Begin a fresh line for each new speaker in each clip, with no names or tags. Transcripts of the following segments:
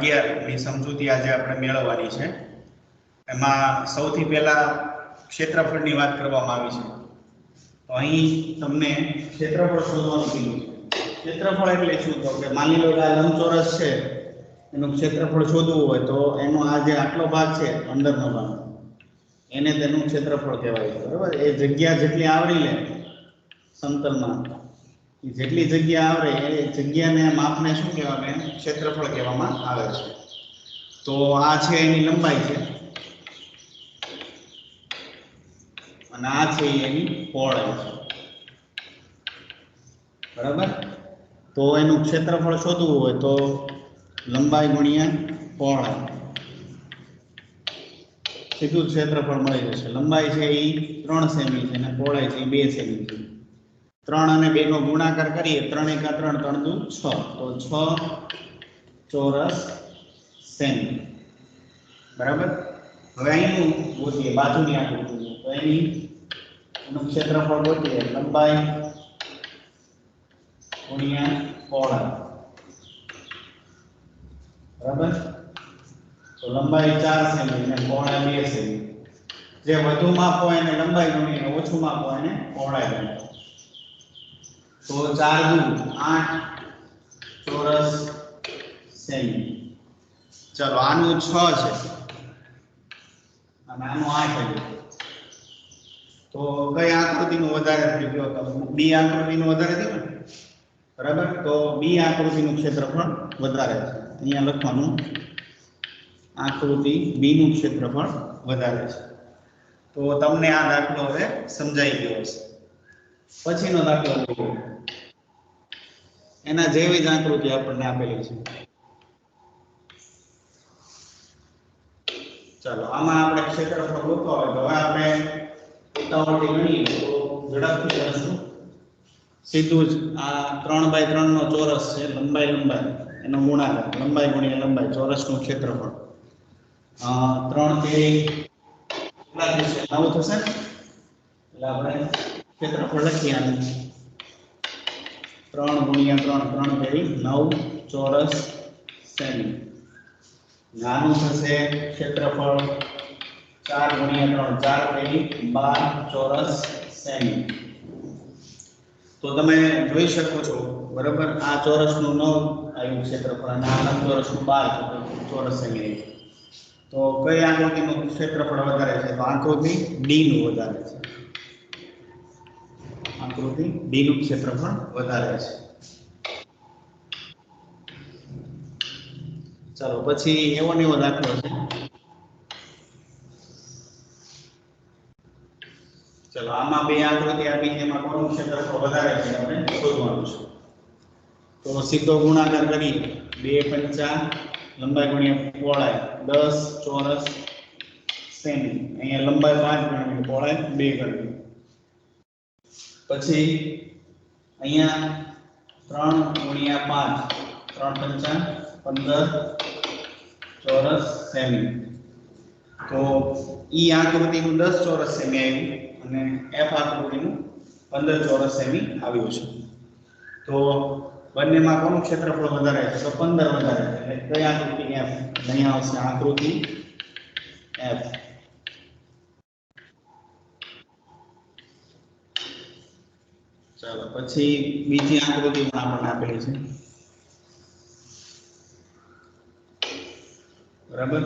11 ની સમજૂતી આજે આપણે મેળવવાની છે। એમાં સૌથી પહેલા ક્ષેત્રફળની વાત કરવામાં આવી છે। તો અહીં તમને ક્ષેત્રફળ શોધવાનું કીધું છે। ક્ષેત્રફળ એટલે શું? તો કે માની લો કે આ લંબચોરસ છે, એનું ક્ષેત્રફળ શોધવું હોય તો એનો આ જે આટલો ભાગ છે અંદરનો ભાગ, એને તેનું ક્ષેત્રફળ કહેવાય, બરાબર। એ જગ્યા જેટલી આવરી લે સમતલમાં, જેટલી જગ્યા આવરે એ જગ્યાને માપને શું કહેવાય? ક્ષેત્રફળ કહેવામાં આવે છે। તો આ છે એની લંબાઈ છે અને આ છે એની પહોળાઈ છે, બરાબર। તો એનું ક્ષેત્રફળ શોધવું હોય તો લંબાઈ ગુણ્યા પહોળાઈ, સીધું ક્ષેત્રફળ મળી જશે। લંબાઈ છે એ 3 સેમી છે અને પહોળાઈ છે એ 2 સેમી છે। 3 અને 2 નો ગુણાકાર કરીએ, 3 × 3 = 3 × 6, તો 6 ચોરસ સેમી, બરાબર। હવે અહીંનું ગોતીએ બાજુની આકૃતિનું, તો એનું ક્ષેત્રફળ ગોતીએ લંબાઈ ગુણ્યા પહોળાઈ, બરાબર। તો લંબાઈ 4 સેમી અને પહોળાઈ 2 સેમી। જે વધુ માપ હોય એને લંબાઈ ગણીએ, ઓછું માપ હોય એને પહોળાઈ ગણીએ। તો 4 × 8 ચોરસ સેમી। ચલો આનું 6 છે અને આનું 8 છે, તો કઈ આકૃતિનું વધારે થયું? જો તો બી આકૃતિનું વધારે થયું ને, બરાબર। તો બી આકૃતિનું ક્ષેત્રફળ વધારે છે, અહીંયા લખવાનું આકૃતિ બી નું ક્ષેત્રફળ વધારે છે। તો તમને આ દાખલો હવે સમજાઈ ગયો હશે। પછીનો દાખલો લઈએ, એના જેવી જ આકૃતિ આપણને આપેલી છે। ચાલો આમાં આપણે ક્ષેત્રફળ ગોતવા હોય તો હવે આપણે ઉતાવળથી ગણીએ તો ઝડપથી ગણશું। સીધું જ આ 3 × 3 નો ચોરસ છે, લંબાઈ એનો ગુણાકાર, લંબાઈ ગુણ્યા લંબાઈ, ચોરસનું ક્ષેત્રફળ 3 તેરી કેટલા થશે? 9 થશે ને, એટલે આપણે ક્ષેત્રફળ લખીએ આનું 3 × 3 = 3 તેરી 9 ચોરસ સેમી। નાનું થશે ક્ષેત્રફળ 4 × 3 = 4 તેરી 12 ચોરસ સેમી। તો તમે જોઈ શકો છો, બરાબર, આ ચોરસનું 9 આવ્યું ક્ષેત્રફળ અને આ લંબચોરસનું 12 ચોરસ સેમી। તો કઈ આકૃતિનું ક્ષેત્રફળ વધારે છે? તો આકૃતિ ડી નું વધારે છે, આકૃતિ ડી નું ક્ષેત્રફળ વધારે છે। ચાલો પછી એવો ને એવો દાખલો છે। ચલો આમાં બે આકૃતિ આપી છે, એમાં કોનું ક્ષેત્રફળ વધારે છે આપણે શોધવાનું છે। તો સીધો ગુણાકાર કરીએ, 2 × 5 લંબાઈ ગુણ્યા પહોળાઈ 10 ચોરસ સેમી। અહીંયા લંબાઈ 5 ગણવી, પહોળાઈ 2 ગણવી। પછી અહીંયા 3 × 5 3 × 5 15 ચોરસ સેમી। તો ઈ આકૃતિનું 10 ચોરસ સેમી આવ્યું અને એફ આકૃતિનું 15 ચોરસ સેમી આવ્યું છે। તો બંનેમાં કોનું ક્ષેત્રફળ વધારે છે? તો 15 વધારે છે, એટલે કઈ આકૃતિ એફ? અહીંયા આવશે આકૃતિ એફ। ચાલો પછી બીજી આકૃતિ પણ આપણને આપેલી છે, બરાબર।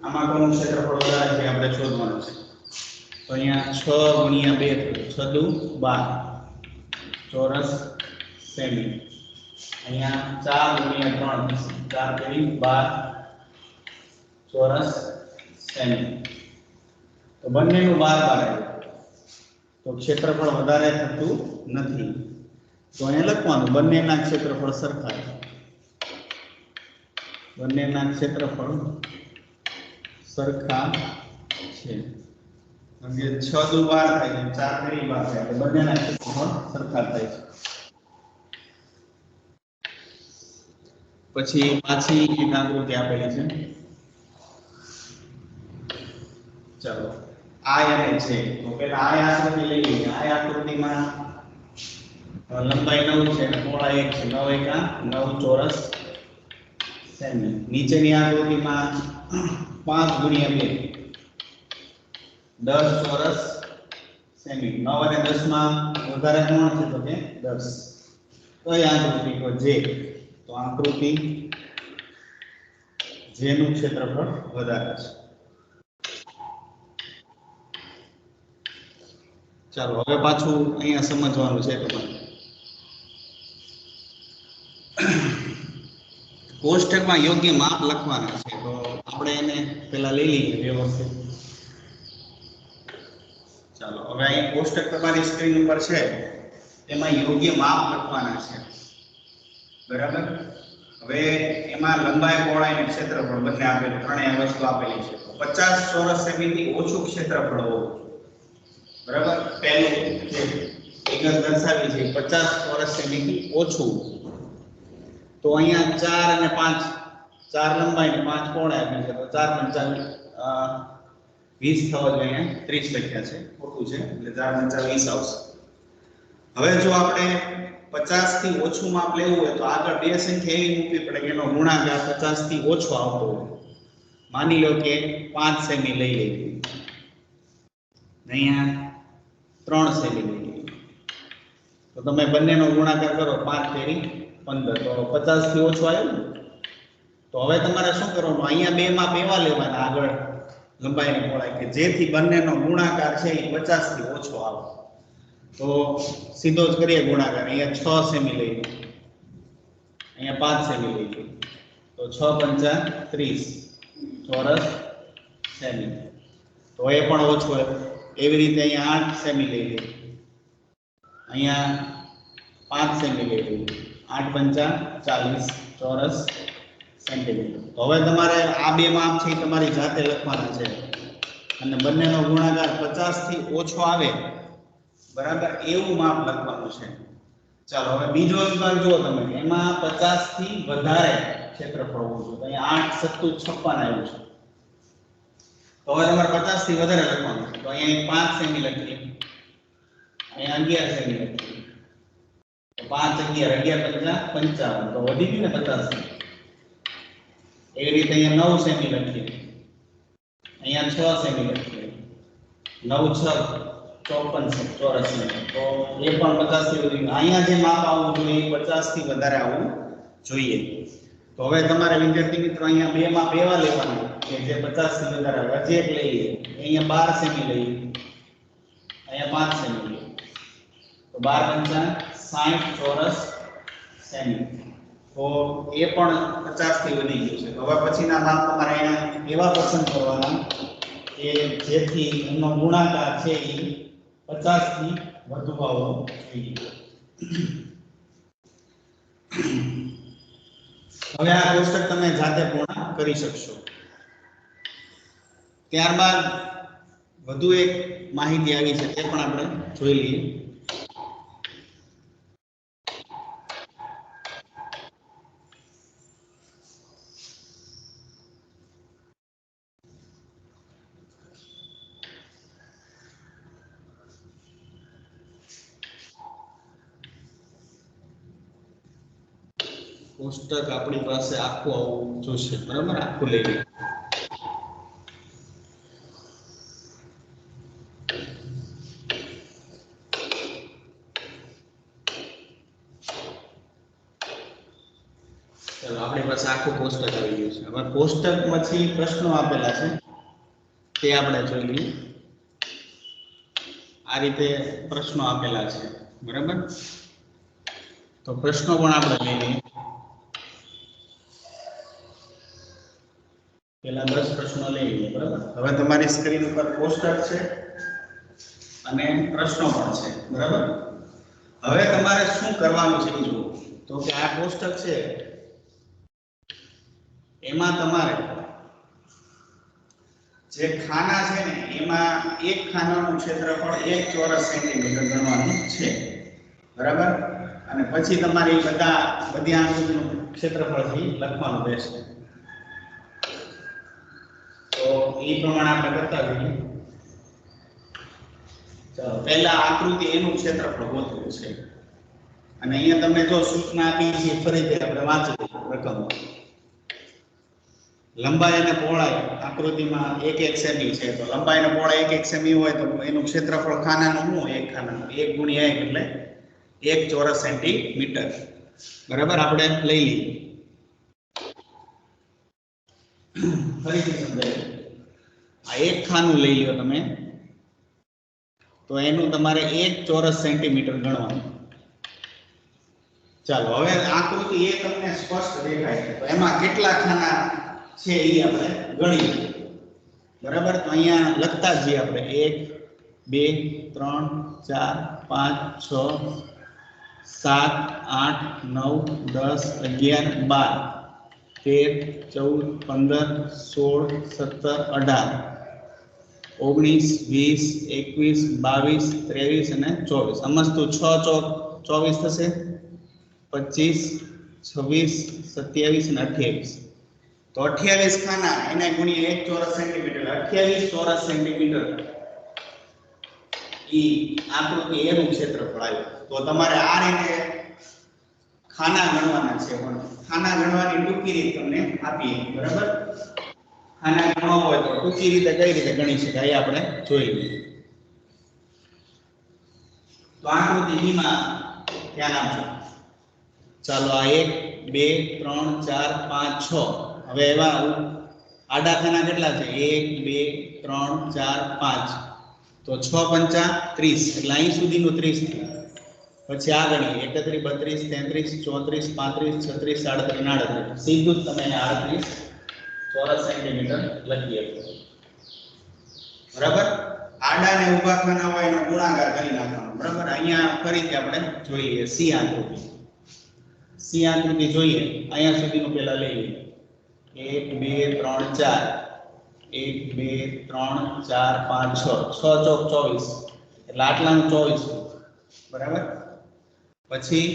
આમાં કોનું ક્ષેત્રફળ વધારે છે આપણે શોધવાનું છે। તો અહીંયા 6 × 2 6 દુ 12 ચોરસ સેમી। અહીંયા 4 × 3 4 તેરી 12 ચોરસ સેમી। તો બંનેનું 12 આવ્યું, તો ક્ષેત્રફળ વધારે થતું નથી। તો અહીંયા લખવાનું બંનેના ક્ષેત્રફળ સરખા છે, બંનેના ક્ષેત્રફળ સરખા છે। અને 6 દુ 12 થાય છે, 4 તેરી 12 થાય, એટલે બંનેના ક્ષેત્રફળ સરખા થાય છે। પછી પાછી એક આકૃતિ આપેલી છે, ચાલો આ અને છે। તો પહેલા આ આકૃતિ લઈ લઈએ। આ આકૃતિમાં લંબાઈ 9 છે અને પહોળાઈ 1 છે, 9 × 9 ચોરસ સેમી। નીચેની આકૃતિમાં 5 ગુણ્યા 2 10 ચોરસ સેમી। 9 અને 10 માં વધારે કોણ છે તો કે 10। કઈ આકૃતિ તો જે, તો આકૃતિ જેનું ક્ષેત્રફળ વધારે છે। ચાલો હવે પાછું અહીંયા સમજવાનું છે તમારે। કોષ્ટકમાં યોગ્ય માપ લખવાના છે, તો આપણે એને પહેલા લઈ લઈએ વ્યવસ્થિત। ચાલો હવે અહીં કોષ્ટક તમારી સ્ક્રીન ઉપર છે, એમાં યોગ્ય માપ લખવાના છે, બરાબર। હવે એમાં લંબાઈ પહોળાઈ અને ક્ષેત્રફળ બંને આપેલું, ત્રણેય વસ્તુ આપેલી છે। 50 ચોરસ સેમી થી ઓછું ક્ષેત્રફળ હોવું, બરાબર। પહેલું જે વિગત દર્શાવી છે 50 ચોરસ સેમી થી ઓછું, તો અહીંયા 4 અને 5, 4 લંબાઈ અને 5 પહોળાઈ આપી છે, તો 4 5 20 થવા જોઈએ, 30 લખ્યા છે, ખોટું છે, એટલે 4 5 20 આવશે। હવે જો આપણે 50 થી ઓછું માપ લેવું હોય તો આગળ બે સંખ્યા એવી મૂકવી પડે કે એનો ગુણાકાર 50 થી ઓછો આવતો હોય। માની લો કે 5 સેમી લઈ લઈએ, અહીંયા 3 સેમી લઈ લઈએ, તો તમે બંનેનો ગુણાકાર કરો, 5 તેરી 15, તો 50 થી ઓછો આવ્યો ને। તો હવે તમારે શું કરવાનું, અહીંયા બે માપ એવા લેવાના આગળ લંબાઈ અને પહોળાઈ કે જેથી બંનેનો ગુણાકાર છે એ 50 થી ઓછો આવે। તો સીધો જ કરીએ ગુણાકાર। અહીંયા 6 સેમી લઈ લઈએ, અહીંયા 5 સેમી લઈ લઈએ, તો 6 5 30 ચોરસ સેમી, તો એ પણ ઓછો હોય। એવી રીતે અહીંયા 8 સેમી લઈ લઈએ, અહીંયા 5 સેમી લઈ લઈએ, 8 5 40 ચોરસ સેન્ટીમીટર। તો હવે તમારે આ બે માપ છે એ તમારી જાતે લખવાના છે, અને બંનેનો ગુણાકાર 50 થી ઓછો આવે, બરાબર, એવું માપ લખવાનું છે। ચાલો હવે બીજો વિભાગ જુઓ તમે, એમાં 50 થી વધારે ક્ષેત્રફળ હોવું જોઈએ, તો અહીંયા 8 7 56 આવ્યું છે। તો હવે તમારે 50 થી વધારે લખવાનું છે, તો અહીંયા 5 સેમી લખીએ, અહીંયા 11 સેમી લખીએ, તો 5 11 11 55, તો વધી ગયું ને 50 થી। એવી રીતે અહીંયા 9 સેમી લખીએ, અહીંયા 6 સેમી લખીએ, 9 6 54 ચોરસ સેમી, તો એ પણ 50 થી વધી ગયું। અહીંયા જે માપ આવવું જોઈએ એ 50 થી વધારે આવવું જોઈએ। તો હવે તમારે વિદ્યાર્થી મિત્રો અહીંયા બે માપ એવા લેવાના કે જે 50 થી વધારે આવે। હજી એક લઈએ, અહીંયા 12 સેમી લઈએ, અહીંયા 5 સેમી લઈએ, તો 12 5 60 ચોરસ સેમી, તો એ પણ 50 થી વધી ગયું છે। તો હવે પછીના માપ તમારે અહીંયા એવા પસંદ કરવાના કે જેથી એનો ગુણાકાર છે એ 50 થી વધુ આવવો જોઈએ। હવે આ કોષ્ટક તમે જાતે પૂર્ણ કરી શકશો। ત્યારબાદ વધુ એક માહિતી આવી છે, તે પણ આપણે જોઈ લઈએ। કોષ્ટક આપણી પાસે આખું આવું જોશે, બરાબર, આખું લઈ લઈએ। ચાલો આપણી પાસે આખું કોષ્ટક આવી ગયું છે। હવે કોષ્ટકમાંથી પ્રશ્નો આપેલા છે તે આપણે જોઈ લઈએ। આ રીતે પ્રશ્નો આપેલા છે, બરાબર, તો પ્રશ્નો પણ આપણે લઈ લઈએ। પેલા 10 પ્રશ્નો લઈ લઈએ, બરાબર। હવે તમારી સ્ક્રીન ઉપર કોષ્ટક છે અને પ્રશ્નો પણ છે, બરાબર। હવે તમારે શું કરવાનું છે જુઓ, તો કે આ કોષ્ટક છે એમાં તમારે જે ખાના છે ને એમાં એક ખાનાનું ક્ષેત્રફળ 1 ચોરસ સેન્ટીમીટર ગણવાનું છે, બરાબર। અને પછી તમારી બધી આકૃતિનું ક્ષેત્રફળથી લખવાનું રહેશે। તો એ પ્રમાણે આપણે કરતા જઈએ। ચાલો પહેલા આકૃતિ એનું ક્ષેત્રફળ ગોતવું છે, અને અહીંયા તમને જો સૂચના આપી છે ફરીથી આપણે વાંચી લઈએ રકમ। લંબાઈ અને પહોળાઈ આકૃતિમાં 1 સેમી છે, તો લંબાઈ અને પહોળાઈ 1 સેમી હોય તો એનું ક્ષેત્રફળ ખાનાનું શું? એક ખાનાનું 1 ગુણ્યા 1 એટલે 1 ચોરસ સેન્ટીમીટર. બરાબર, આપણે લઈ લઈએ. ફરીથી સમજાય, આ એક ખાનું લઈ લો તમે, તો એનું તમારે 1 ચોરસ સેન્ટીમીટર ગણવાનું. ચાલો હવે આકૃતિ એ તમને સ્પષ્ટ દેખાય છે, તો એમાં કેટલા ખાના છે એ આપણે ગણીએ. બરાબર, તો અહીંયા લખતા જઈએ આપણે 1 2 3 4 5 6 7 8 9 10 11 12 13 14 15 16 17 18 19 20 21 22 23 અને 24. સમજતું 6 ચોક 24 થશે, 25 26 27 અને 28. તો 28 ખાના એને ગુણ્યા 1 ચોરસ સેન્ટીમીટર, 28 ચોરસ સેન્ટીમીટર ઈ આકૃતિ એનું ક્ષેત્રફળ આવ્યું. તો તમારે આ રીતે ખાના ગણવાના છે, પણ ખાના ગણવાની ટૂંકી રીત તમને આપીએ. બરાબર, ખાના ગણવા હોય તો ટૂંકી રીતે કઈ રીતે ગણી શકાય આપણે જોઈ લઈએ. તો આકૃતિ બીમાં ધ્યાન આપજો. ચાલો, આ 1 2 3 4 5 6. હવે એવા આડા ખાના કેટલા છે? 1 2 3 4 5. તો 6 5 30, એટલે અહીં સુધીનું 30 થયું. પછી આગળ 31 32 33 34 35 36 37 38. સીધું જ તમે 38 ચોરસ સેન્ટીમીટર લખી શકો. બરાબર, આડા ને ઊભા ખાના હોય એનો ગુણાકાર કરી નાખવાનો. બરાબર, અહીંયા ફરીથી આપણે જોઈએ સી આકૃતિ. સી આકૃતિ જોઈએ, અહીંયા સુધીનું પહેલા લઈ લઈએ. 1 2 3 4, 1 2 3 4 5 6, 6 ચોક 24, એટલે આટલાનું 24. બરાબર, પછી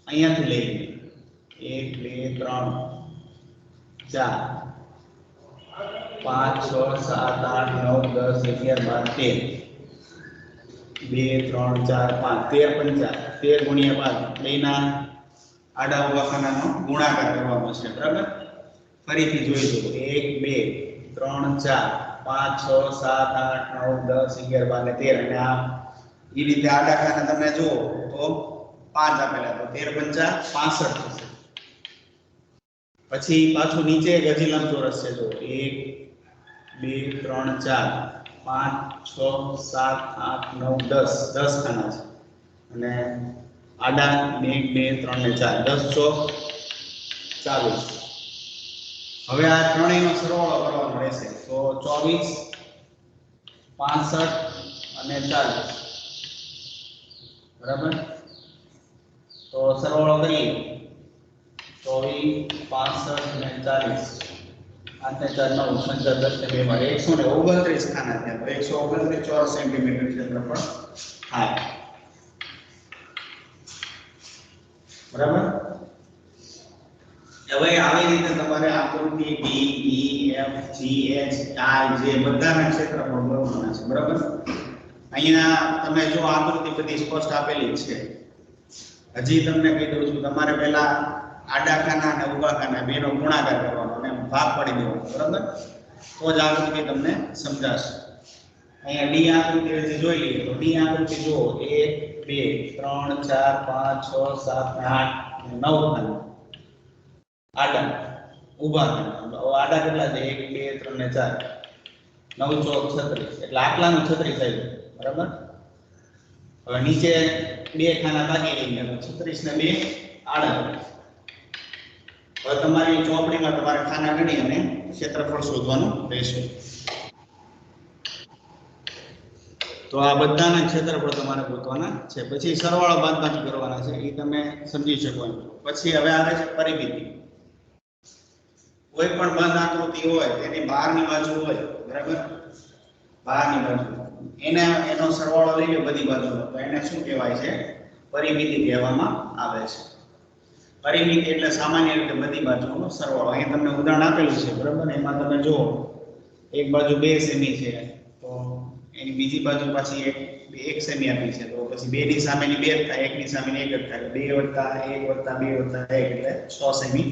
અહીંયાથી લઈ લઈએ 1 2 3 4 5 6 7 8 9 10 11 12 13 2 3 4 5 13 15 13 ગુણ્યા 5 બેના આડા ઉભા ખાનાનો ગુણાકાર કરવાનો છે. બરાબર, ફરીથી જોઈ લો 1 2 3 4 5 6 7 8 9 10 11 12 13, અને આ એ રીતે આડા ખાના તમે જુઓ તો 5 આપેલા, તો 13 5 65 થશે. પછી પાછું નીચે એક હજી લંબચોરસ છે, જો 1 2 3 4 5 6 7 8 9 10 10 ખાના છે, અને આડા 1 2 3 ને 4 10 ચોક 40. હવે આ ત્રણેયનો સરવાળો કરવાનો રહેશે, તો 24 65 અને 40. બરાબર, તો સરવાળો કરીએ 24 65 અને 40. 8 ને 4 9 15 10 ને 2 માં 129 ખાના થયા, તો 129 ચોરસ સેન્ટીમીટર ક્ષેત્રફળ થાય. બરાબર, હવે આવી રીતે તમારે આકૃતિ D E F G H I J બધાના ક્ષેત્રફળ ગણવાના છે. બરાબર, અહીંયા તમે જો આકૃતિ બધી સ્પષ્ટ આપેલી છે. હજી તમને કહી દઉં છું, તમારે પહેલા આડા ખાના અને ઊભા ખાના બેનો ગુણાકાર કરવાનો અને ભાગ પાડી દેવાનો. બરાબર, તો જ આકૃતિ તમને સમજાશે. અહીંયા ડી આકૃતિ હજી જોઈ લઈએ, તો ડી આકૃતિ જુઓ 1 2 3 4 5 6 7 8 9 ખાના આડા, ઊભા ખાના. આડા કેટલા છે? 1 2 3 ને 4, 9 ચોક 36, એટલે આટલાનું 36 આવ્યું. બરાબર, હવે નીચે બે ખાના બાકી રહી ગયા, 36 ને 2 આડા. હવે તમારી ચોપડીમાં તમારે ખાના ગણી અને ક્ષેત્રફળ શોધવાનું રહેશે. તો આ બધાના ક્ષેત્રફળ તમારે ગોતવાના છે. પછી સરવાળો બાદબાકી કરવાના છે, એ તમે સમજી શકો એમ. પછી હવે આવે છે પરિમિતિ. કોઈ પણ બંધ આકૃતિ હોય તેની બહારની બાજુ હોય, બરાબર, બહારની બાજુ એનો સરવાળો લઈ લો બધી બાજુનો, તો એને શું કહેવાય છે? પરિમિતિ કહેવામાં આવે છે. પરિમિતિ એટલે સામાન્ય રીતે બધી બાજુનો સરવાળો. અહીં તમને ઉદાહરણ આપેલું છે. બરાબર, એમાં તમે જુઓ એક બાજુ 2 સેમી છે, તો એની બીજી બાજુ પાછી 1 સેમી આપી છે, તો પછી 2 ની સામેની 2 થાય, 1 ની સામેની 1 જ થાય, 2 + 1 + 2 + 1 એટલે 6 સેમી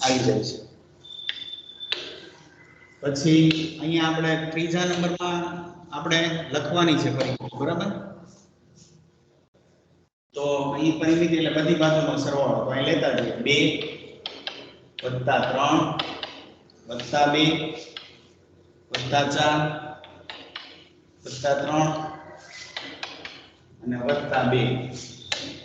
આવી જાય છે. પછી અહીંયા આપણે ત્રીજા નંબરમાં આપણે લખવાની છે પરિમિતિ, બરાબર? તો અહીં પરિમિતિ એટલે બધી બાજુનો સરવાળો. તો અહીં લેતા જઈએ 2 + 3 + 2 + 4 + 3 અને +2.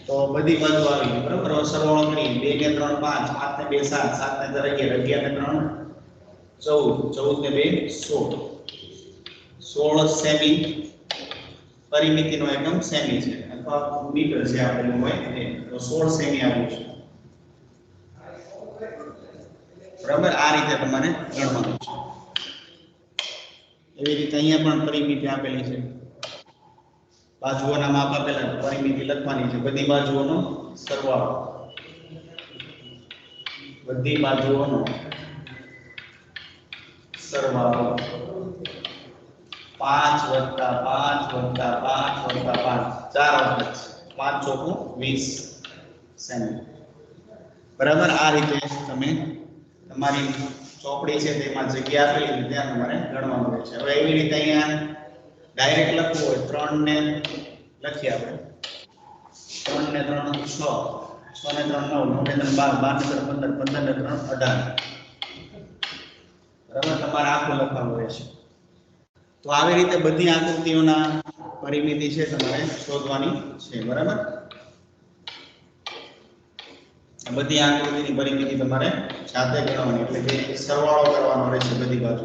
તો બધી બાજુ આવી ગઈ, બરાબર? હવે સરવાળો કરીએ. 2 ને 3 5, 5 ને 2 7, 7 ને 4 11, 11 ને 3 14, 14 ને 2 16, 16 સેમી. પરિમિતિનો એકમ સેમી છે અથવા મીટર છે આપેલું હોય તો 16 સેમી આવ્યું છે, બરાબર? આ રીતે તમારે ગણવાનું છે. એવી રીતે અહીંયા પણ પરિમિતિ આપેલી છે, બાજુઓના માપ આપેલા છે, પરિમિતિ લખવાની છે. બધી બાજુઓનો સરવાળો, બધી બાજુઓનો સરવાળો 5 + 5 + 5 + 5, 4 વખત 5 ચોકું 20 સેમી, બરાબર? આ રીતે તમે તમારી ચોપડી છે તેમાં જગ્યા આપેલી છે ત્યાં તમારે ગણવાનું રહેશે. હવે એવી રીતે અહીંયા ડાયરેક્ટ લખવું હોય 3 ને લખીએ આપણે. 3 ને 3 6, 6 ને 3 9, 9 ને 3 12, 12 ને 3 15, 15 ને 3 18, બરાબર? તમારે આખું લખવાનું રહેશે. તો આવી રીતે બધી આકૃતિઓના પરિમિતિ છે તમારે શોધવાની છે, બરાબર? બધી આકૃતિની પરિમિતિ તમારે જાતે ગણવાની, એટલે કે સરવાળો કરવાનો રહેશે બધી બાજુ.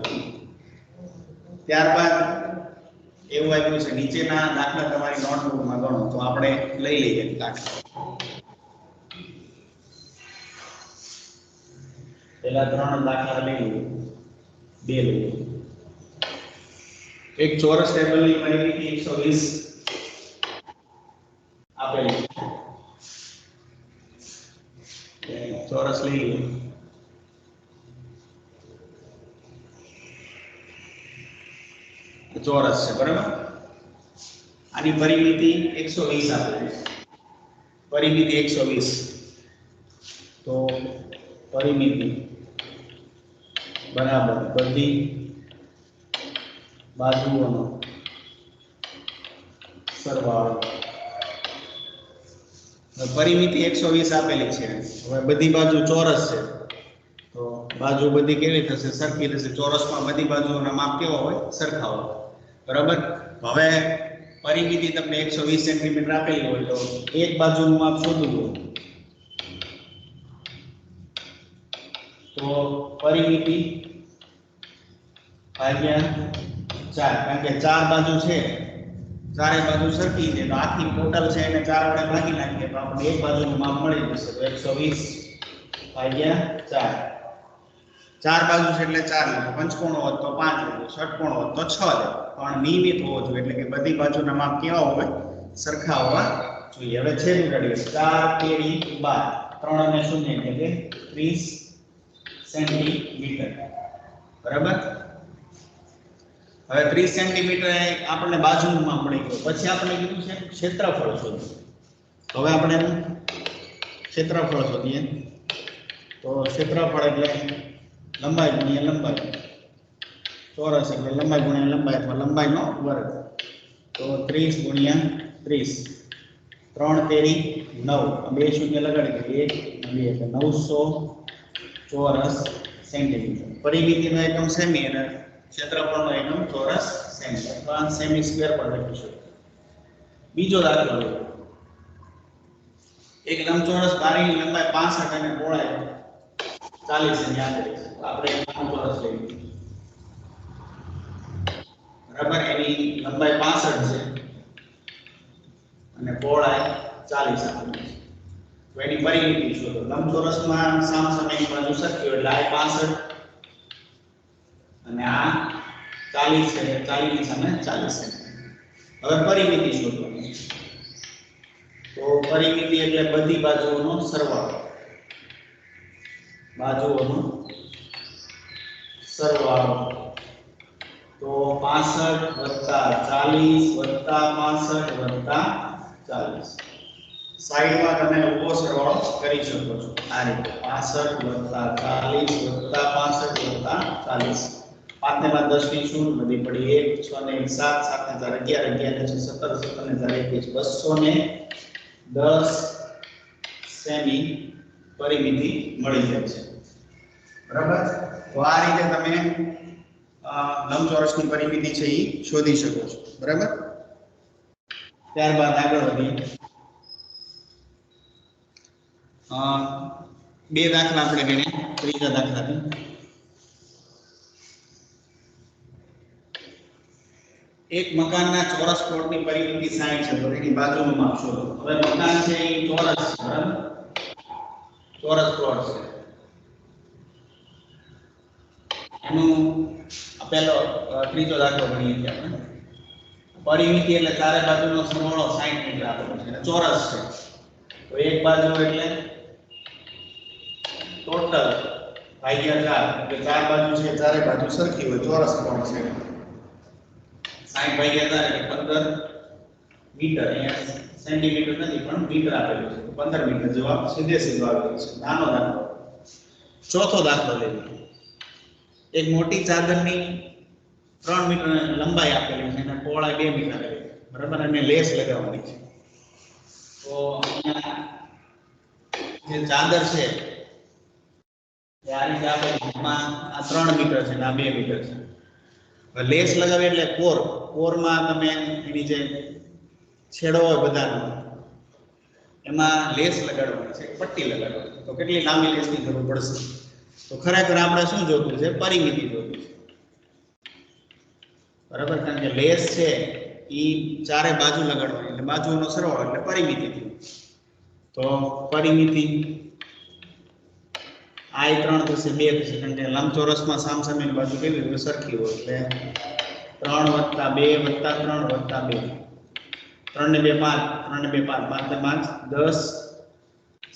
ત્યારબાદ એવું આપ્યું છે નીચેના દાખલા તમારી નોટબુકમાં ગણો. તો આપણે લઈ લઈએ દાખલા. પહેલા 3 દાખલા લઈ લઈએ, 2 લઈએ. એક ચોરસ ટેબલની પરિમિતિ 120 આપેલી છે. ચોરસ લઈ લઈએ. ચોરસ છે, બરાબર? આની પરિમિતિ 120 આપેલી છે. પરિમિતિ 120. તો પરિમિતિ બરાબર બધી બાજુઓનો સરવાળો. પરિમિતિ 120 આપેલી છે. હવે બધી બાજુ ચોરસ છે તો બાજુ બધી કેવી થશે? સરખી થશે. ચોરસમાં બધી બાજુઓના માપ કેવા હોય? સરખા હોય, બરાબર? હવે પરિમિતિ તમને 120 સેન્ટીમીટર આપેલી હોય તો એક બાજુનું માપ શોધવું હોય તો પરિમિતિ ભાગ્યા 4, કારણ કે 4 બાજુ છે, ચારે બાજુ સરખી છે તો આખી ટોટલ છે એને 4 વડે ભાગી નાખીએ તો આપણે એક બાજુનું માપ મળી જશે. તો 120 ભાગ્યા 4, 4 બાજુ છે એટલે 4 લેવો, પંચકોણ હોત તો 5 લેવો, ષટકોણ હોત તો 6 લેવો, પણ નિયમિત હોવો જોઈએ, એટલે કે બધી બાજુના માપ કેવા હોય? સરખા હોવા જોઈએ. હવે છેદ ઉડાડીએ. 4 તેરી 12, 3 અને 0 એટલે કે 30 સેન્ટીમીટર, બરાબર? હવે 30 સેન્ટીમીટર આપણને બાજુનું માપ મળી ગયું. પછી આપણે કીધું છે ક્ષેત્રફળ શોધો. હવે આપણે ક્ષેત્રફળ શોધીએ. તો ક્ષેત્રફળ એટલે લંબાઈ ગુણ્યા લંબાઈ, ચોરસ એટલે લંબાઈ ગુણ્યા લંબાઈ અથવા લંબાઈનો વર્ગ. તો 30 ગુણ્યા 30, 3 તેરી 9, 2 શૂન્ય લગાડી દઈએ, 1 2 એટલે 900 ચોરસ સેન્ટીમીટર. પરિમિતિનો એકમ સેમી અને ક્ષેત્રફળનો એકમ ચોરસ સેમી અથવા સેમી સ્ક્વેર પણ લખી શકીએ. બીજો દાખલો લો. એક લંબચોરસ બારીની લંબાઈ 65 અને પહોળાઈ 40 સેમી આપેલી છે. આપણે લંબચોરસ લઈએ, બરાબર? એની લંબાઈ 65 છે અને પહોળાઈ 40 આપેલી છે. તો એની પરિમિતિ શોધો. લંબચોરસમાં સામસામેની બાજુ સરખી હોય એટલે આ 65 અને આ 40 છે, 40 ની સામે 40 છે. હવે પરિમિતિ શોધવાની. તો પરિમિતિ એટલે બધી બાજુઓનો સરવાળો, બાજુઓનો સરવાળો. તો 65 + 40 + 65 + 40 સાઈડમાં તમે ઊભો સરવાળો કરી શકો છો આ રીતે 65 + 40 + 65 + 40 5 ને 10 ની શૂન્ય નદી પડી 1 6 ને 7 7 ને 11 11 ને 17 17 ને 210 સેમી પરિમિતિ મળી જાય છે બરાબર તો આ રીતે તમે લંબચોરસની પરિમિતિ છે એ શોધી શકો છો બરાબર ત્યારબાદ આગળ વધીએ બે દાખલા આપણે ગણીએ ત્રીજા દાખલાથી એક મકાનના ચોરસ પ્લોટની પરિમિતિ 60 છે તો એની બાજુનું માપ શોધો હવે મકાન છે એ ચોરસ છે બરાબર ચોરસ પ્લોટ છે એનું પહેલો ત્રીજો દાખલો ગણીએ છીએ આપણે પરિમિતિ એટલે ચારે બાજુનો સરવાળો 60 મીટર આપેલો છે અને ચોરસ છે તો એક બાજુ એટલે ટોટલ ભાગ્યા 4 એટલે ચાર બાજુ છે ચારે બાજુ સરખી હોય ચોરસ પ્લોટ છે 60 ભાગ્યા 4 એટલે 15 મીટર અહીંયા સેન્ટીમીટર નથી પણ મીટર આપેલું છે 15 મીટર જવાબ સીધે સીધો આવેલો છે નાનો દાખલો ચોથો દાખલો લઈએ એક મોટી ચાદરની 3 મીટર લંબાઈ આપેલી છે અને પહોળાઈ 2 મીટર છે બરાબર અને લેસ લગાવવાની છે તો અહીંયા જે ચાદર છે એ આ રીતે આપેલી એમાં આ 3 મીટર છે અને આ 2 મીટર છે હવે લેસ લગાવે એટલે કોરમાં તમે એની જે છેડો હોય બધાનો એમાં લેસ લગાડવાની છે પટ્ટી લગાડવાની તો કેટલી લાંબી લેસની જરૂર પડશે તો ખરેખર આપણે શું જોતું છે પરિમિતિ જોતું છે બરાબર કારણ કે લેસ છે એ ચારે બાજુ લગાડવાની એટલે બાજુનો સરવાળો એટલે પરિમિતિ થયું તો પરિમિતિ આ 3 થશે 2 થશે કારણ કે લંબચોરસમાં સામસામેની બાજુ કેવી રીતે સરખી હોય એટલે 3 + 2 + 3 + 2 3 ને 2 5 3 ને 2 5 5 ને 5 10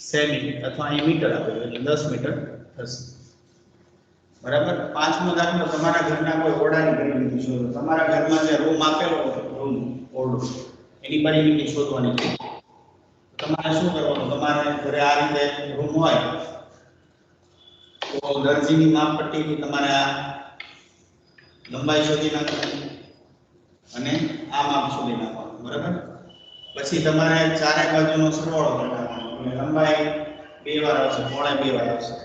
સેમી અથવા અહીં મીટર આપેલું એટલે 10 મીટર થશે બરાબર પાંચમો દાખલો તમારા ઘરના કોઈ ઓરડાની પરિમિતિ શોધો તમારા ઘરમાં જે રૂમ આપેલો હોય રૂમ ઓરડો એની પરિમિતિ શોધવાની છે તમારે શું કરવાનું તમારે ઘરે આ રીતે રૂમ હોય તો દરજીની માપપટ્ટીથી તમારે આ લંબાઈ શોધી નાખવાની અને આ માપ શોધી નાખવાનું બરાબર પછી તમારે ચારે બાજુનો સરવાળો કરી નાખવાનો લંબાઈ 2 વાર આવશે પહોળાઈ 2 વાર આવશે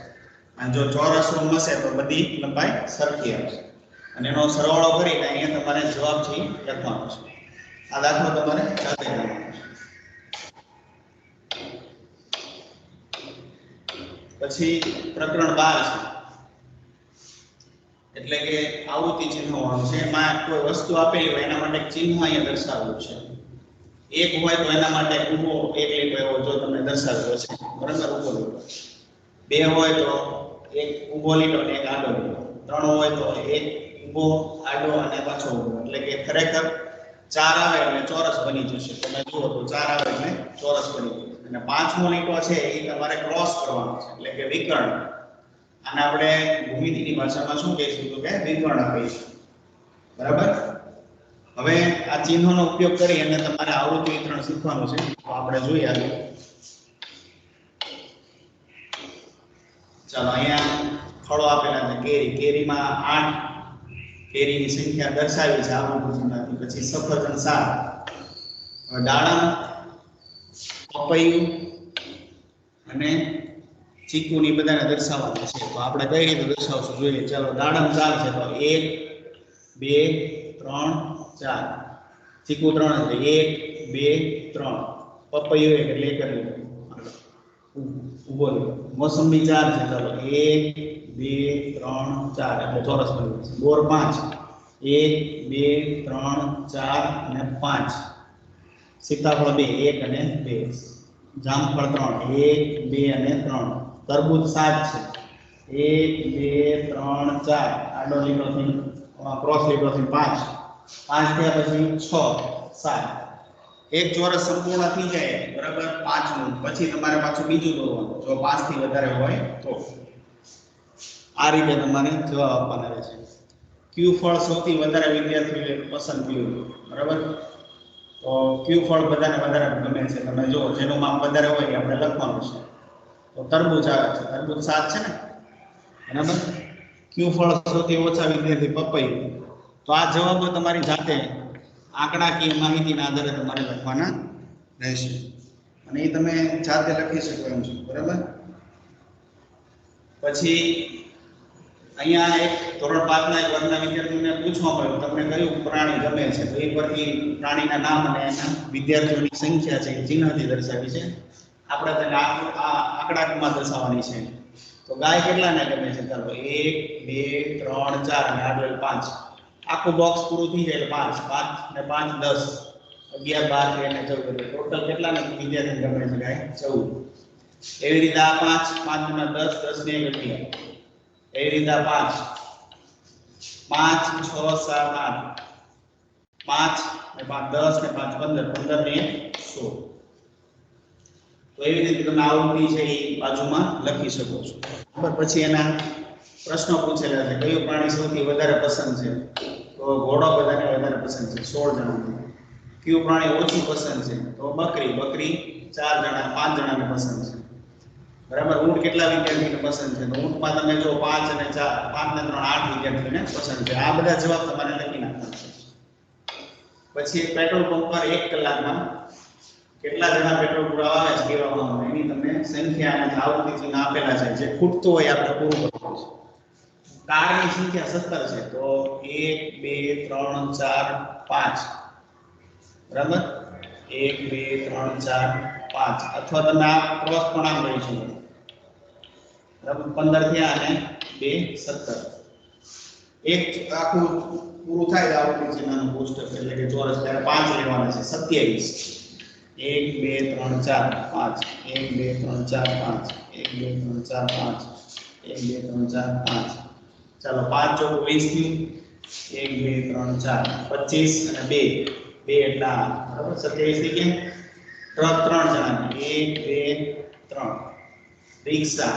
અને જો ચોરસ રૂમ હશે તો બધી લંબાઈ સરખી આવશે અને એનો સરવાળો કરીને અહીંયા તમારે જવાબ છે લખવાનો છે આ દાખલો તમારે જાતે કરવાનો છે પછી પ્રકરણ 12 છે એટલે કે આવૃત્તિ ચિહ્નો વાળું છે એમાં કોઈ વસ્તુ આપેલી હોય એના માટે ચિહ્ન અહીંયા દર્શાવેલું છે એક હોય તો એના માટે ઊભો એક લીટો એવો જો તમને દર્શાવેલો છે બરાબર ઊભો લીટો બે હોય તો એક ઊભો લીટો અને એક આડો લીટો ત્રણ હોય તો એક ઊભો આડો અને પાછો ઊભો એટલે કે ખરેખર 4 આવે એટલે ચોરસ બની જશે તમે જુઓ તો 4 આવે એટલે ચોરસ બની જશે અને પાંચમો લીટો છે એ તમારે ક્રોસ કરવાનો છે એટલે કે વિકર્ણ આને આપણે ભૂમિતિની ભાષામાં શું કહીશું તો કે વિકર્ણ કહીશું બરાબર હવે આ ચિહ્નોનો ઉપયોગ કરી અને તમારે આવૃત્તિ વિતરણ શીખવાનું છે તો આપણે જોઈએ આગળ ચાલો અહીંયા ફળો આપેલા છે કેરીમાં 8 કેરીની સંખ્યા દર્શાવી છે આવૃત્તિ ચિહ્નથી પછી સફરજન 7 દાડમ પપૈયું અને ચીકુની બધાને દર્શાવવાનું છે તો આપણે કઈ રીતે દર્શાવશું જોઈએ ચાલો દાડમ 4 છે તો 1 2 3 4 ચીકુ 3 છે 1 2 3 પપૈયું એટલે 1 ઉભો મોસંબી 4 છે ચાલો 1 2 3 4 એટલે ચોરસ બની જશે બોર 5 1 2 3 4 અને 5 સીતાફળ 2 1 અને 2 જામફળ 3 1 2 અને 3 તરબૂચ 7 છે 1 2 3 4 આડો લીટોથી ક્રોસ લીટોથી 5 થયા પછી 6 7 એક ચોરસ સંપૂર્ણ થઈ જાય બરાબર પાંચમું પછી તમારે પાછું બીજું દોરવાનું જો 5 થી વધારે હોય તો આ રીતે તમારે જવાબ આપવાના રહેશે કયું ફળ સૌથી વધારે વિદ્યાર્થીઓએ પસંદ કર્યું બરાબર તો કયું ફળ બધાને વધારે ગમે છે? તમે જો જેનું માપ વધારે હોય એ આપણે લખવાનું છે. તો તરબૂચ આવે છે. તરબૂચ 7 છે ને, બરાબર. કયું ફળ સૌથી ઓછા વિદ્યાર્થી? પપૈયું. તો આ જવાબો તમારી જાતે આંકડાકીય માહિતીના આધારે તમારે લખવાના રહેશે અને એ તમે જાતે લખી શકો એમ છો, બરાબર. પછી અહીંયા એક ધોરણ 5 ના એક વર્ગના વિદ્યાર્થીઓને પૂછવામાં આવ્યું તમને કયું પ્રાણી ગમે છે? તો એ પરથી પ્રાણીના નામ અને એના વિદ્યાર્થીઓની સંખ્યા છે એ ચિહ્નથી દર્શાવી છે. આપણે તેને આંકડામાં દર્શાવવાની છે. તો ગાય કેટલાને ગમે છે? ચાલો 1 2 3 4 અને આગળ 5. આખું બોક્સ પૂરું થઈ જાય એટલે 5 5 ને 5 10 11 12 13 14 ટોટલ કેટલાને વિદ્યાર્થી ગમે છે? ગાય 14. એવી રીતે આ 5 5 ને 10 10 ને 11. એવી રીતે 5 5 6 7 8 5 ને 5 10 ને 5 15 15 ને 16. તો એવી રીતે તમે આવૃત્તિ છે એ બાજુમાં લખી શકો છો. બરાબર. પછી એના પ્રશ્નો પૂછેલા છે. કયું પ્રાણી સૌથી વધારે પસંદ છે? તો ઘોડો બધાને વધારે પસંદ છે, 16 જણાને. કયું પ્રાણી ઓછું પસંદ છે? તો બકરી. બકરી 4 જણા 5 જણાને પસંદ છે, બરાબર. ઊંટ કેટલા વિદ્યાર્થીને પસંદ છે? તો ઊંટમાં તમે જો 5 અને 4 5 ને 3 8 વિદ્યાર્થીને પસંદ છે. આ બધા જવાબ તમારે લખી નાખવાના છે. પછી એક પેટ્રોલ પંપ પર 1 કલાકમાં કેટલા જણા પેટ્રોલ પુરાવા આવે છે કહેવામાં આવે એની તમને સંખ્યા અને આવૃત્તિ ચિહ્ન આપેલા છે. જે ખૂટતું હોય આપણે પૂરું કરવું છે. કારની સંખ્યા 17 છે. તો 1 2 3 4 5, બરાબર. 1 2 3 4 5 અથવા તમે આ ક્રોસ પણ આમ લઈ શકો, બરાબર. 15 થયા અને 2 17. એક આખું પૂરું થાય આવૃત્તિ ચિહ્નનું કોષ્ટક એટલે કે ચોરસ, ત્યારે 5 લેવાના છે. 27. 1 2 3 4 5 1 2 3 4 5 1 2 3 4 5 1 2 3 4 5. ચાલો 5 ચોક 20 થયું. 1 2 3 4 25 અને 2 2 એટલે 8, બરાબર. 27 થઈ ગયા. ટ્રક 3 જણા 1 2 3. રિક્ષા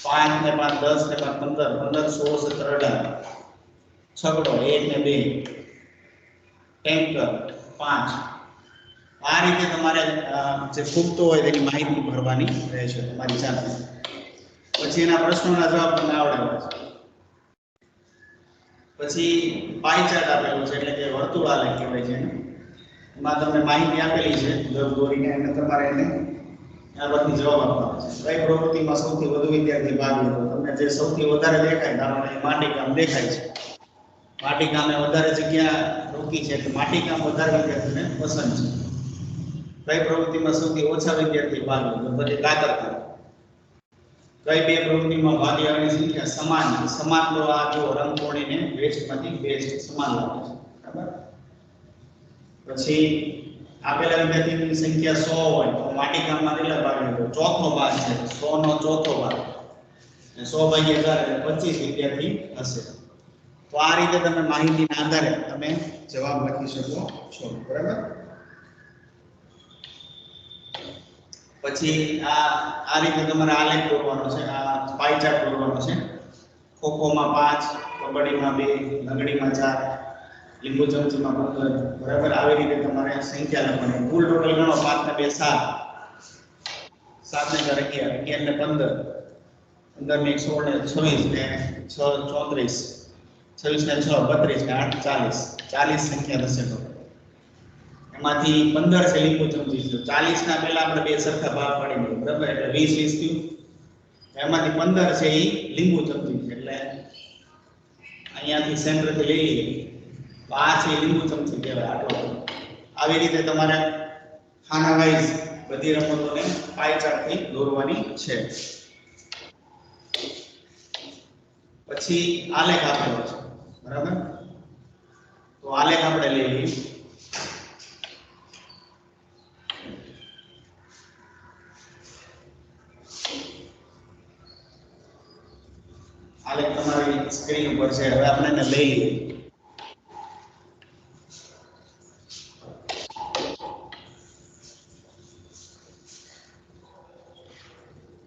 5 ને 5 10 ને 5 15 15 16 17 18. છકડો 1 ને 2. ટેન્કર 5. આ રીતે તમારે જે ખૂટતો હોય તેની માહિતી ભરવાની રહેશે તમારી સાથે. પછી એના પ્રશ્નોના જવાબ તમને આવડે છે. પછી પાઈ ચાર્ટ આપેલું છે એટલે કે વર્તુળ આલેખ કહેવાય છે. એમાં તમને માહિતી આપેલી છે દોરીને અને તમારે એને આ પરથી જવાબ આપવાનો છે. કઈ પ્રવૃત્તિમાં સૌથી વધુ વિદ્યાર્થી ભાગ લીધો? તમને જે સૌથી વધારે દેખાય, ધારો કે માટીકામ દેખાય છે. માટીકામે વધારે જગ્યા રોકી છે એટલે માટીકામ વધારે વિદ્યાર્થીને પસંદ છે. કઈ પ્રવૃત્તિમાં સૌથી ઓછા વિદ્યાર્થી ભાગ લીધો? પછી કાતરકામ. કઈ બે પ્રવૃત્તિમાં ભાગ લેવાની સંખ્યા સમાન છે? સમાન તો આ જો રંગપોળીને વેસ્ટમાંથી બેસ્ટ સમાન લાગે છે, બરાબર. પછી આપેલા વિદ્યાર્થીની સંખ્યા 100 હોય તો માટીકામમાં કેટલા ભાગ લીધો? ચોથો ભાગ છે. 100 નો ચોથો ભાગ. 100 ભાગ્યા 4 એટલે 25 વિદ્યાર્થી હશે. તો આ રીતે તમે માહિતીના આધારે તમે જવાબ લખી શકો છો, બરાબર. પછી આ રીતે તમારે આલેખ દોરવાનો છે. આ પાઈ ચાર્ટ દોરવાનો છે. ખોખોમાં 5, કબડ્ડીમાં 2, લંગડીમાં 4, લીંબુ ચમચીમાં 15, બરાબર. આવી રીતે તમારે સંખ્યા લખવાની. કુલ ટોટલ ગણો. 5 ને 2 7, 7 ને 4 11, 11 ને 15, 15 ને 16 ને 26 ને 6 34, 26 ને 6 32 ને 8 40. 40 સંખ્યા થશે ટોટલ. એમાંથી 15 છે લીંબુ ચમચી છે. 40 ના પહેલા આપણે બે સરખા ભાગ પાડી દઈએ, બરાબર. એટલે 20 20 થયું. એમાંથી 15 છે એ લીંબુ ચમચી છે એટલે અહીંયાથી સેન્ટરથી લઈ લઈએ. 5 છે લીંબુ ચમચી કહેવાય આટલો. આવી રીતે તમારે ખાના વાઇઝ બધી રમતોને પાઈ ચાર્ટથી દોરવાની છે. પછી આલેખ આપેલો છે, બરાબર. તો આલેખ આપણે લઈ લઈએ. આલેખ તમારી સ્ક્રીન ઉપર છે. હવે આપણે એને લઈ લઈએ.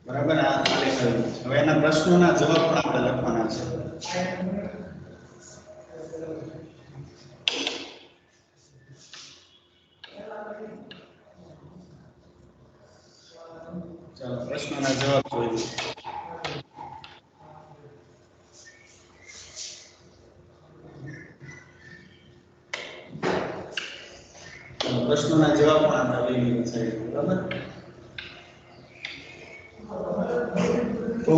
બરાબર. આ આલેખ હવે એના પ્રશ્નોના જવાબ પણ આપણે લખવાના છે. પ્રશ્નોના જવાબ જોઈએ. પ્રશ્નોના જવાબ પણ આપણે લઈ લીધા સાહેબ, બરાબર? તો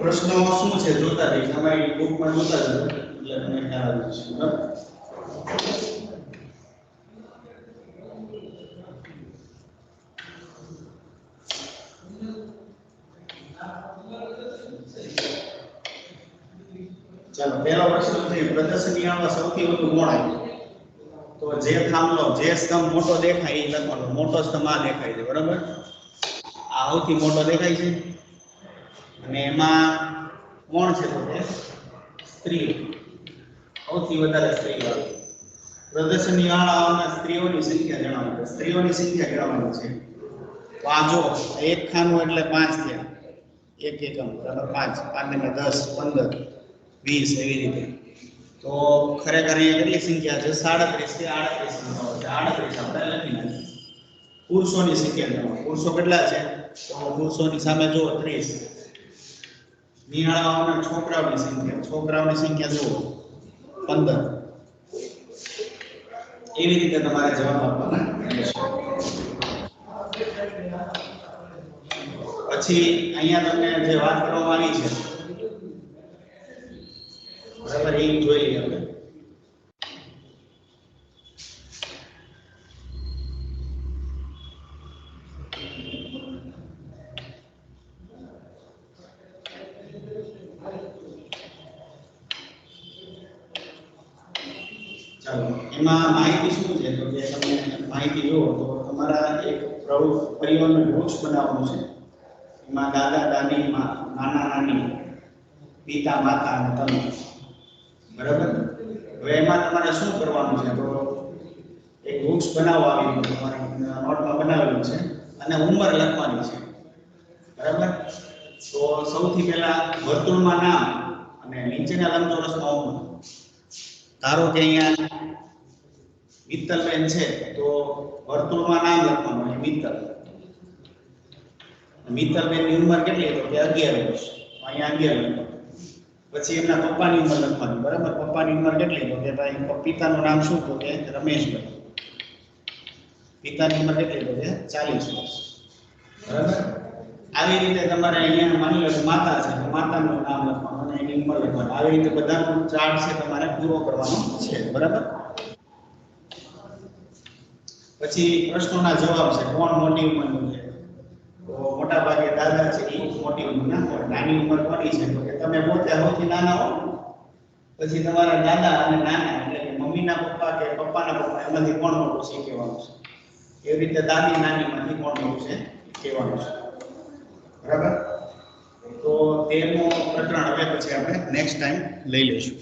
પ્રશ્નો શું છે જોતા રહીશ, તમારી બુકમાં જોતા જજો એટલે તમને ખ્યાલ આવી જશે, બરાબર? ચાલો, પહેલો પ્રશ્ન છે પ્રદર્શનીયામાં સૌથી વધુ કોણ આવ્યું? તો જે થાંભલો, જે સ્તંભ મોટો દેખાય એ લખવાનો. મોટો સ્તંભ આ દેખાય છે, બરાબર? આ સૌથી મોટો દેખાય છે અને એમાં કોણ છે? તો તે સ્ત્રી, સૌથી વધારે સ્ત્રી વાળું. પ્રદર્શનીયાળાઓના સ્ત્રીઓની સંખ્યા જણાવો. સ્ત્રીઓની સંખ્યા જણાવવાની છે. પાંચો, એક ખાનું એટલે 5 થયા, એક એકમ, બરાબર? 5 5 ને 10 15 20 એવી રીતે. તો ખરેખર અહીંયા કેટલી સંખ્યા છે? 37 કે 38 આપણે લખી નાખીએ. પુરુષોની સંખ્યા જણાવો. પુરુષો કેટલા છે? તો પુરુષોની સામે જુઓ 30. નિહાળાઓના છોકરાઓની સંખ્યા જુઓ 15. એવી રીતે તમારે જવાબ આપવાના રહેશે. પછી અહીંયા તમને જે વાત કરવામાં આવી છે, બરાબર, એ જોઈ લઈએ આપણે. ચાલો, એમાં માહિતી શું છે? તો જે તમે માહિતી જુઓ તો તમારા એક પરિવારનું વૃક્ષ બનાવવાનું છે. એમાં દાદા દાદી, નાના નાની, પિતા માતા અને તમે, બરાબર? હવે એમાં તમારે શું કરવાનું છે? તો એક વૃક્ષ બનાવવા આવ્યું, તમારે નોટમાં બનાવેલું છે અને ઉંમર લખવાની છે, બરાબર? તો સૌથી પહેલા વર્તુળમાં નામ અને નીચેના લંબચોરસમાં ઉંમર. ધારો કે અહીંયા મિત્તલબેન છે તો વર્તુળમાં નામ લખવાનું છે મિત્તલ. મિત્તલબેનની ઉંમર કેટલી? તો કે 11 વર્ષ. અહીંયા 11 લખવાનું. પછી એમના પપ્પાની ઉંમર લખવાની, બરાબર? પપ્પાની ઉંમર કેટલી? તો કે ભાઈ પિતાનું નામ શું? તો કે રમેશભાઈ. પિતાની ઉંમર કેટલી? તો કે 40 વર્ષ, બરાબર? આવી રીતે તમારે અહીંયા માની લો કે માતા છે તો માતાનું નામ લખવાનું અને એની ઉંમર લખવાની. આવી રીતે બધાનો ચાર્ટ છે તમારે પૂરો કરવાનો છે, બરાબર? પછી પ્રશ્નોના જવાબ છે. કોણ મોટી ઉંમરનું છે? તો મોટા ભાગે દાદા છે એ મોટી ઉંમરના હોય. નાની ઉંમર કોની છે? તો કે તમે પોતે સૌથી નાના હો, પછી તમારા દાદા અને નાના એટલે કે મમ્મીના પપ્પા કે પપ્પાના પપ્પા, એમાંથી કોણ મોટું છે કહેવાનું છે. એવી રીતે દાદી નાનીમાંથી કોણ મોટું છે કહેવાનું છે, બરાબર? તો 13મું પ્રકરણ હવે પછી આપણે નેક્સ્ટ ટાઈમ લઈ લઈશું.